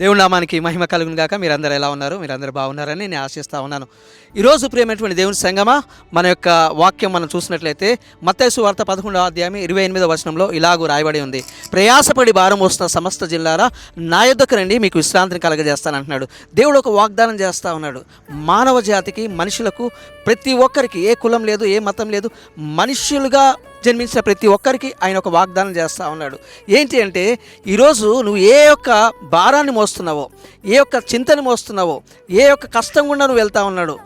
దేవుడి నామానికి మహిమ కలుగును గాక. మీరందరూ ఎలా ఉన్నారు? మీరందరూ బాగున్నారని నేను ఆశిస్తూ ఉన్నాను. ఈరోజు ప్రియమైనటువంటి దేవుని సంగమా, మన యొక్క వాక్యం మనం చూసినట్లయితే మత్తయి సువార్త 11వ అధ్యాయం 28వ వచనంలో ఇలాగూ రాయబడి ఉంది. ప్రయాసపడి భారం మోస్తున్న సమస్త జిల్లారా నా యొద్దకు రండి, మీకు విశ్రాంతిని కలగజేస్తానంటున్నాడు. దేవుడు ఒక వాగ్దానం చేస్తూ ఉన్నాడు. మానవ జాతికి, మనుషులకు, ప్రతి ఒక్కరికి, ఏ కులం లేదు, ఏ మతం లేదు, మనుష్యులుగా జన్మించిన ప్రతి ఒక్కరికి ఆయన ఒక వాగ్దానం చేస్తూ ఉన్నాడు. ఏంటి అంటే, ఈరోజు నువ్వు ఏ యొక్క భారాన్ని మోస్తున్నావో, ఏ యొక్క చింతని మోస్తున్నావో, ఏ యొక్క కష్టం గుండా నువ్వు వెళ్తా ఉన్నాడు,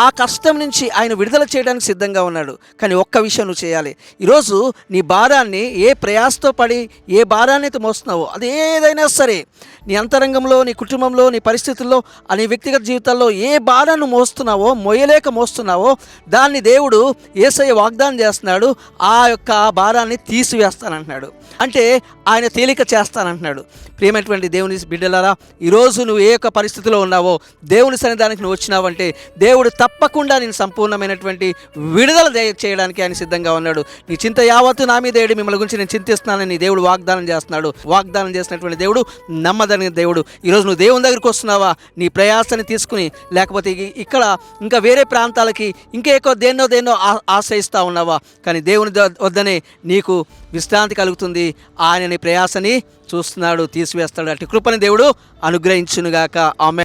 ఆ కష్టం నుంచి ఆయన విడుదల చేయడానికి సిద్ధంగా ఉన్నాడు. కానీ ఒక్క విషయం నువ్వు చేయాలి. ఈరోజు నీ భారాన్ని, ఏ ప్రయాసతో పడి ఏ భారాన్ని అయితే మోస్తున్నావో, అది ఏదైనా సరే, నీ అంతరంగంలో, నీ కుటుంబంలో, నీ పరిస్థితుల్లో, నీ వ్యక్తిగత జీవితాల్లో ఏ భారాన్ని మోస్తున్నావో, మోయలేక మోస్తున్నావో, దాన్ని దేవుడు యేసయ్య వాగ్దానం చేస్తున్నాడు. ఆ యొక్క భారాన్ని తీసివేస్తానంటున్నాడు. అంటే ఆయన తేలిక చేస్తానంటున్నాడు. ప్రియమైనటువంటి దేవుని బిడ్డలారా, ఈరోజు నువ్వు ఏ యొక్క పరిస్థితిలో ఉన్నావో, దేవుని సన్నిధానికి నువ్వు వచ్చినావంటే దేవుడు తప్పకుండా నేను సంపూర్ణమైనటువంటి విడుదల చేయడానికి ఆయన సిద్ధంగా ఉన్నాడు. నీ చింత యావత్తు నా మీద ఏడు, మిమ్మల్ని గురించి నేను చింతిస్తున్నానని దేవుడు వాగ్దానం చేస్తున్నాడు. వాగ్దానం చేసినటువంటి దేవుడు నమ్మదగిన దేవుడు. ఈరోజు నువ్వు దేవుని దగ్గరికి వస్తున్నావా, నీ ప్రయాసాన్ని తీసుకుని, లేకపోతే ఇక్కడ ఇంకా వేరే ప్రాంతాలకి ఇంకా ఎక్కువ దేన్నో ఆశ్రయిస్తూ ఉన్నావా? కానీ దేవుని వద్దనే నీకు విశ్రాంతి కలుగుతుంది. ఆయన నీ ప్రయాసని చూస్తున్నాడు, తీసివేస్తాడు. అటు కృపని దేవుడు అనుగ్రహించునుగాక. ఆమేన్.